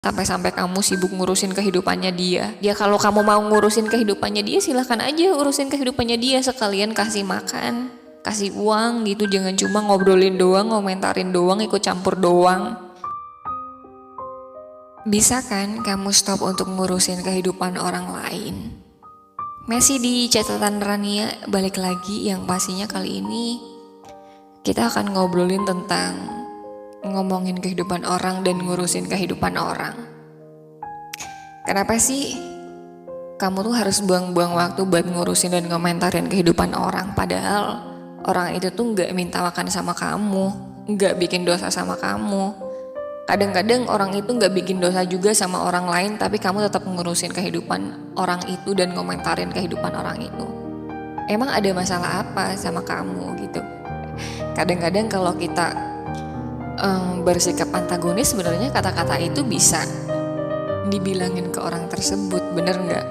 Sampai-sampai kamu sibuk ngurusin kehidupannya dia. Ya kalau kamu mau ngurusin kehidupannya dia, silahkan aja urusin kehidupannya dia. Sekalian kasih makan, kasih uang gitu. Jangan cuma ngobrolin doang, komentarin doang, ikut campur doang. Bisa kan kamu stop untuk ngurusin kehidupan orang lain? Masih di catatan Rania, balik lagi yang pastinya kali ini kita akan ngobrolin tentang ngomongin kehidupan orang dan ngurusin kehidupan orang. Kenapa sih kamu tuh harus buang-buang waktu buat ngurusin dan komentarin kehidupan orang, padahal orang itu tuh gak minta makan sama kamu, gak bikin dosa sama kamu. Kadang-kadang orang itu gak bikin dosa juga sama orang lain, tapi kamu tetap ngurusin kehidupan orang itu dan komentarin kehidupan orang itu. Emang ada masalah apa sama kamu gitu? Kadang-kadang kalau kita bersikap antagonis, sebenarnya kata-kata itu bisa dibilangin ke orang tersebut, bener gak?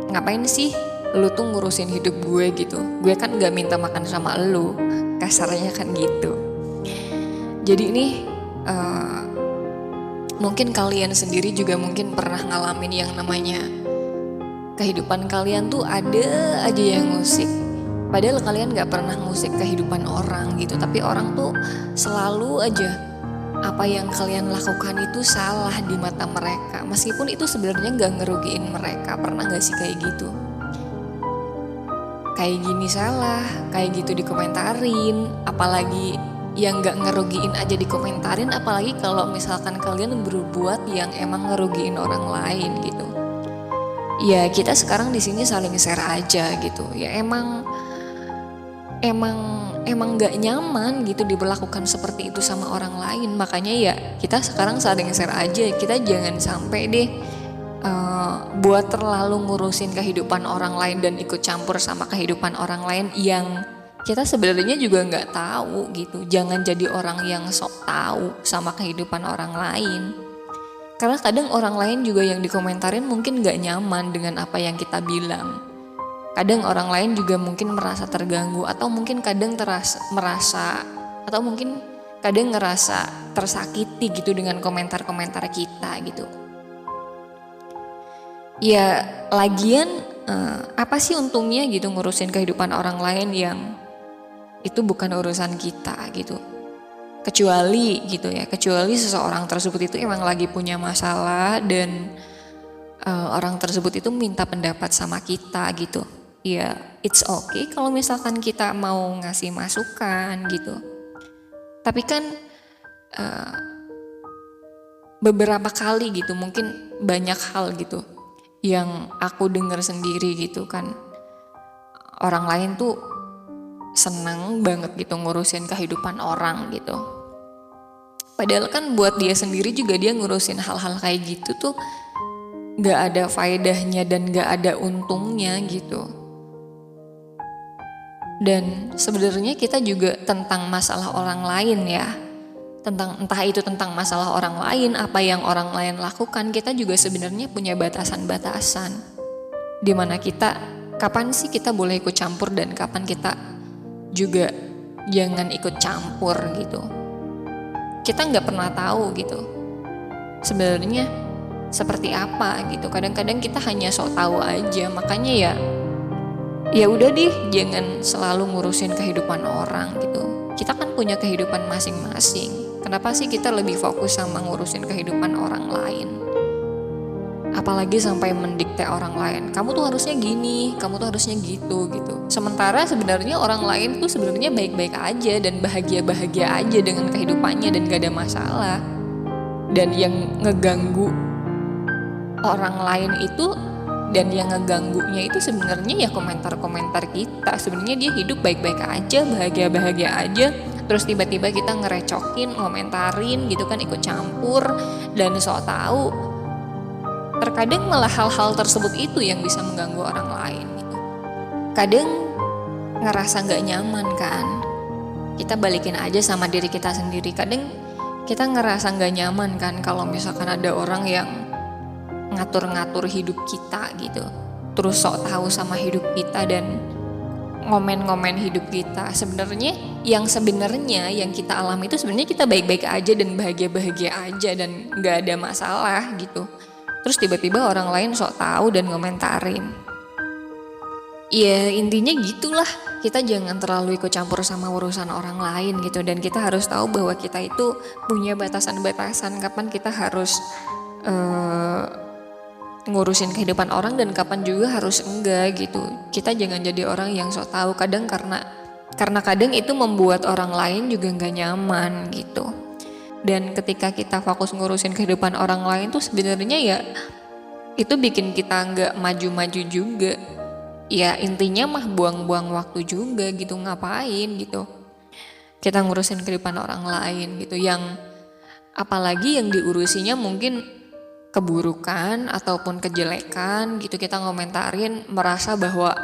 Ngapain sih lu tuh ngurusin hidup gue gitu? Gue kan gak minta makan sama lu, kasarnya kan gitu. Jadi nih mungkin kalian sendiri juga mungkin pernah ngalamin yang namanya kehidupan kalian tuh ada aja yang ngusik. Padahal kalian gak pernah ngusik kehidupan orang gitu, tapi orang tuh selalu aja apa yang kalian lakukan itu salah di mata mereka. Meskipun itu sebenarnya gak ngerugiin mereka. Pernah gak sih kayak gitu? Kayak gini salah, kayak gitu dikomentarin. Apalagi yang gak ngerugiin aja dikomentarin, apalagi kalau misalkan kalian berbuat yang emang ngerugiin orang lain gitu. Ya kita sekarang di sini saling share aja gitu. Ya emang gak nyaman gitu diberlakukan seperti itu sama orang lain. Makanya ya kita sekarang saling share aja. Kita jangan sampai deh buat terlalu ngurusin kehidupan orang lain dan ikut campur sama kehidupan orang lain yang kita sebenarnya juga nggak tahu gitu. Jangan jadi orang yang sok tahu sama kehidupan orang lain. Karena kadang orang lain juga yang dikomentarin mungkin nggak nyaman dengan apa yang kita bilang. Kadang orang lain juga mungkin merasa terganggu, atau mungkin kadang atau mungkin kadang ngerasa tersakiti gitu dengan komentar-komentar kita gitu. Ya lagian apa sih untungnya gitu ngurusin kehidupan orang lain yang itu bukan urusan kita gitu. Kecuali seseorang tersebut itu emang lagi punya masalah dan orang tersebut itu minta pendapat sama kita gitu. Ya it's okay kalau misalkan kita mau ngasih masukan gitu. Tapi kan beberapa kali gitu, mungkin banyak hal gitu yang aku dengar sendiri gitu kan, orang lain tuh senang banget gitu ngurusin kehidupan orang gitu. Padahal kan buat dia sendiri juga dia ngurusin hal-hal kayak gitu tuh gak ada faedahnya dan gak ada untungnya gitu. Dan sebenarnya kita juga tentang masalah orang lain ya, entah itu tentang masalah orang lain, apa yang orang lain lakukan, kita juga sebenarnya punya batasan-batasan. Dimana kita, kapan sih kita boleh ikut campur dan kapan kita juga jangan ikut campur gitu. Kita nggak pernah tahu gitu sebenarnya seperti apa gitu. Kadang-kadang kita hanya sok tahu aja. Makanya ya udah deh, jangan selalu ngurusin kehidupan orang gitu. Kita kan punya kehidupan masing-masing. Kenapa sih kita lebih fokus sama ngurusin kehidupan orang lain? Apalagi sampai mendikte orang lain. Kamu tuh harusnya gini, kamu tuh harusnya gitu. Sementara sebenarnya orang lain tuh sebenarnya baik-baik aja dan bahagia-bahagia aja dengan kehidupannya dan gak ada masalah. Dan yang ngeganggu orang lain itu, dan yang ngeganggunya itu sebenarnya ya komentar-komentar kita. Sebenarnya dia hidup baik-baik aja, bahagia-bahagia aja. Terus tiba-tiba kita ngerecokin, ngomentarin gitu kan, ikut campur dan sok tahu. Terkadang malah hal-hal tersebut itu yang bisa mengganggu orang lain gitu. Kadang ngerasa gak nyaman kan, kita balikin aja sama diri kita sendiri. Kadang kita ngerasa gak nyaman kan kalau misalkan ada orang yang ngatur-ngatur hidup kita gitu, terus sok tahu sama hidup kita dan ngomen-ngomen hidup kita. Sebenarnya yang kita alami itu sebenarnya kita baik-baik aja dan bahagia-bahagia aja dan nggak ada masalah gitu. Terus tiba-tiba orang lain sok tahu dan ngomentarin. Ya intinya gitulah, kita jangan terlalu ikut campur sama urusan orang lain gitu. Dan kita harus tahu bahwa kita itu punya batasan-batasan kapan kita harus ngurusin kehidupan orang dan kapan juga harus enggak gitu. Kita jangan jadi orang yang sok tahu kadang karena kadang itu membuat orang lain juga nggak nyaman gitu. Dan ketika kita fokus ngurusin kehidupan orang lain tuh sebenarnya ya itu bikin kita nggak maju-maju juga. Ya intinya mah buang-buang waktu juga gitu, ngapain gitu. Kita ngurusin kehidupan orang lain gitu, yang apalagi yang diurusinya mungkin keburukan ataupun kejelekan gitu, kita ngomentarin merasa bahwa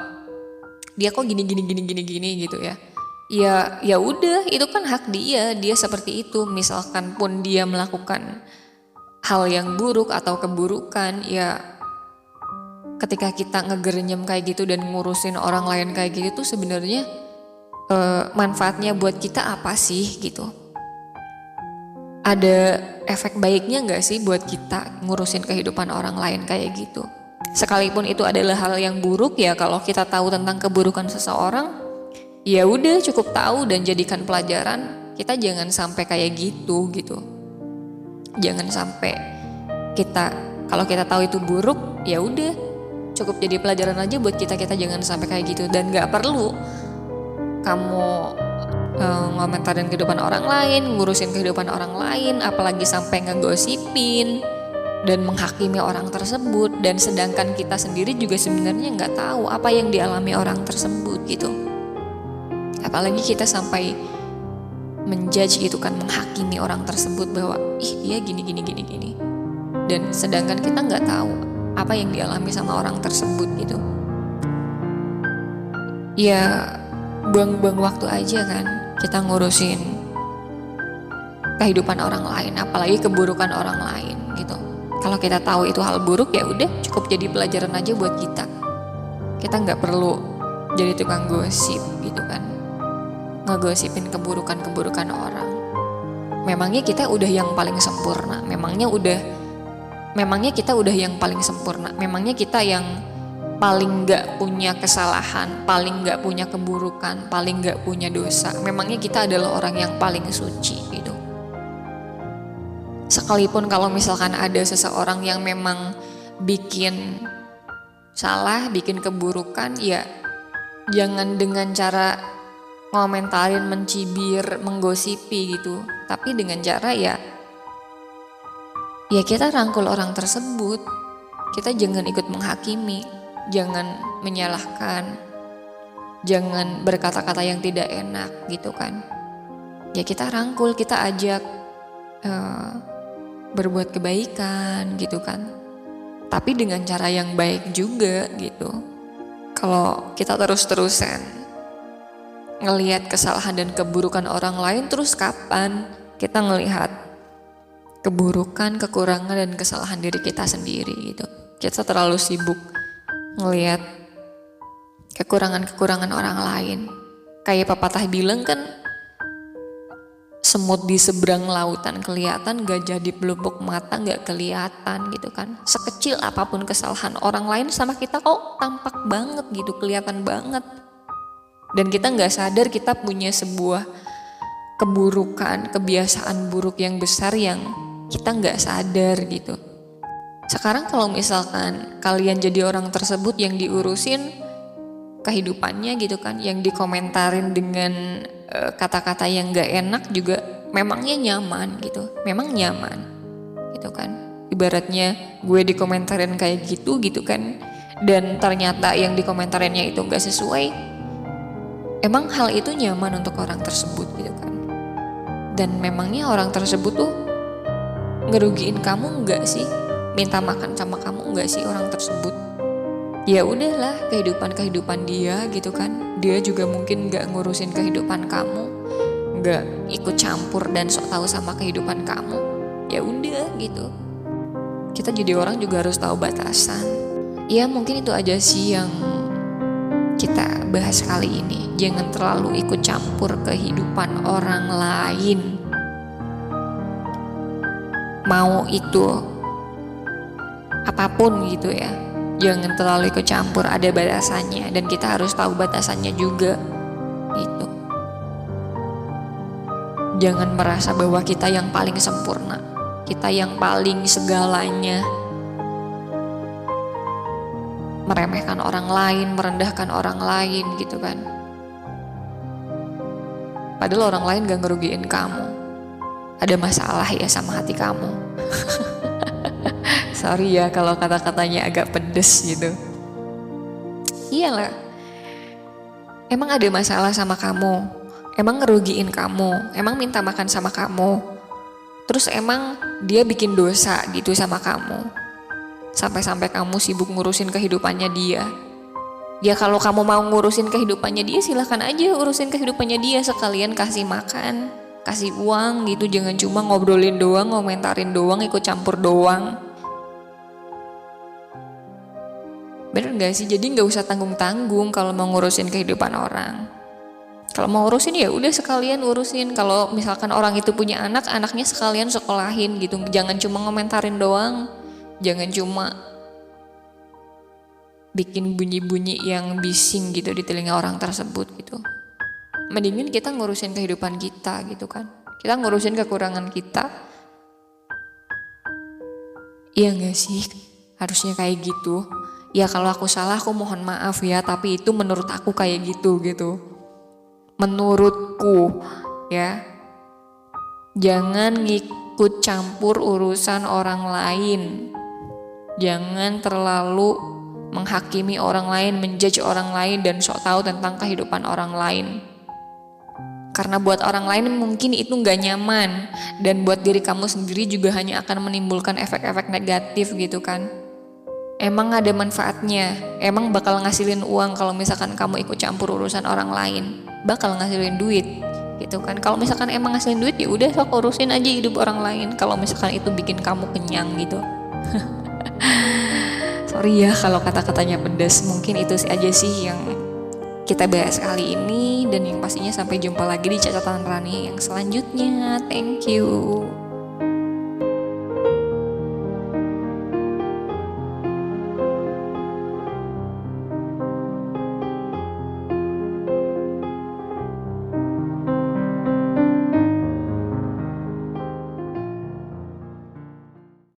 dia kok gini gitu ya. Ya udah, itu kan hak dia seperti itu. Misalkan pun dia melakukan hal yang buruk atau keburukan, ya ketika kita ngegerenyem kayak gitu dan ngurusin orang lain kayak gitu tuh sebenarnya manfaatnya buat kita apa sih gitu? Ada efek baiknya gak sih buat kita ngurusin kehidupan orang lain kayak gitu? Sekalipun itu adalah hal yang buruk, ya kalau kita tahu tentang keburukan seseorang, ya udah cukup tahu dan jadikan pelajaran. Kita jangan sampai kayak gitu. Jangan sampai kalau kita tahu itu buruk, ya udah cukup jadi pelajaran aja buat kita jangan sampai kayak gitu. Dan gak perlu kamu ngomentarin kehidupan orang lain, ngurusin kehidupan orang lain, apalagi sampai ngegosipin dan menghakimi orang tersebut. Dan sedangkan kita sendiri juga sebenarnya nggak tahu apa yang dialami orang tersebut gitu. Apalagi kita sampai menjudge gitu kan, menghakimi orang tersebut bahwa dia gini. Dan sedangkan kita nggak tahu apa yang dialami sama orang tersebut gitu. Ya buang-buang waktu aja kan kita ngurusin kehidupan orang lain, apalagi keburukan orang lain gitu. Kalau kita tahu itu hal buruk, ya udah cukup jadi pelajaran aja buat kita. Kita nggak perlu jadi tukang gosip gitu kan, ngegosipin keburukan orang. Memangnya kita udah yang paling sempurna? Memangnya kita udah yang paling sempurna? Memangnya kita yang paling gak punya kesalahan, paling gak punya keburukan, paling gak punya dosa? Memangnya kita adalah orang yang paling suci gitu? Sekalipun kalau misalkan ada seseorang yang memang bikin salah, bikin keburukan, ya jangan dengan cara ngomentarin, mencibir, menggosipi gitu. Tapi dengan cara ya kita rangkul orang tersebut. Kita jangan ikut menghakimi, jangan menyalahkan, jangan berkata-kata yang tidak enak gitu kan. Ya kita rangkul, kita ajak berbuat kebaikan gitu kan, tapi dengan cara yang baik juga gitu. Kalau kita terus-terusan ngelihat kesalahan dan keburukan orang lain, terus kapan kita ngelihat keburukan, kekurangan dan kesalahan diri kita sendiri gitu? Kita terlalu sibuk ngelihat kekurangan-kekurangan orang lain. Kayak pepatah bilang kan, semut di seberang lautan kelihatan, gajah di pelupuk mata gak kelihatan gitu kan. Sekecil apapun kesalahan orang lain sama kita kok tampak banget gitu, kelihatan banget. Dan kita gak sadar kita punya sebuah keburukan, kebiasaan buruk yang besar yang kita gak sadar gitu. Sekarang kalau misalkan kalian jadi orang tersebut yang diurusin kehidupannya gitu kan, yang dikomentarin dengan kata-kata yang gak enak juga, memangnya nyaman gitu? Memang nyaman gitu kan? Ibaratnya gue dikomentarin kayak gitu kan, dan ternyata yang dikomentarinnya itu gak sesuai, emang hal itu nyaman untuk orang tersebut gitu kan? Dan memangnya orang tersebut tuh ngerugiin kamu gak sih? Minta makan sama kamu gak sih orang tersebut? Ya udahlah, kehidupan dia gitu kan. Dia juga mungkin gak ngurusin kehidupan kamu, gak ikut campur dan sok tahu sama kehidupan kamu. Ya udah gitu. Kita jadi orang juga harus tahu batasan. Ya mungkin itu aja sih yang kita bahas kali ini. Jangan terlalu ikut campur kehidupan orang lain. Mau itu apapun gitu ya, jangan terlalu ikut campur, ada batasannya. Dan kita harus tahu batasannya juga gitu. Jangan merasa bahwa kita yang paling sempurna, kita yang paling segalanya. Meremehkan orang lain, merendahkan orang lain gitu kan. Padahal orang lain gak ngerugiin kamu. Ada masalah ya sama hati kamu. Sorry ya kalau kata-katanya agak pedes gitu. Iyalah, emang ada masalah sama kamu, emang ngerugiin kamu, emang minta makan sama kamu, terus emang dia bikin dosa gitu sama kamu, sampai-sampai kamu sibuk ngurusin kehidupannya dia. Ya kalau kamu mau ngurusin kehidupannya dia, silahkan aja urusin kehidupannya dia. Sekalian kasih makan, kasih uang gitu. Jangan cuma ngobrolin doang, ngomentarin doang, ikut campur doang. Bener gak sih? Jadi gak usah tanggung-tanggung kalau mau ngurusin kehidupan orang. Kalau mau urusin ya udah sekalian urusin. Kalau misalkan orang itu punya anak, anaknya sekalian sekolahin gitu. Jangan cuma ngomentarin doang. Jangan cuma bikin bunyi-bunyi yang bising gitu di telinga orang tersebut gitu. Mendingan kita ngurusin kehidupan kita gitu kan. Kita ngurusin kekurangan kita. Iya gak sih? Harusnya kayak gitu. Ya kalau aku salah aku mohon maaf ya, tapi itu menurut aku kayak gitu. Menurutku ya. Jangan ngikut campur urusan orang lain. Jangan terlalu menghakimi orang lain, menjudge orang lain, dan sok tahu tentang kehidupan orang lain. Karena buat orang lain mungkin itu gak nyaman, dan buat diri kamu sendiri juga hanya akan menimbulkan efek-efek negatif gitu kan. Emang ada manfaatnya, emang bakal ngasilin uang kalau misalkan kamu ikut campur urusan orang lain, bakal ngasilin duit gitu kan. Kalau misalkan emang ngasilin duit ya udah sok urusin aja hidup orang lain. Kalau misalkan itu bikin kamu kenyang gitu. Sorry ya kalau kata-katanya pedas. Mungkin itu aja sih yang kita bahas kali ini. Dan yang pastinya sampai jumpa lagi di catatan Rani yang selanjutnya. Thank you.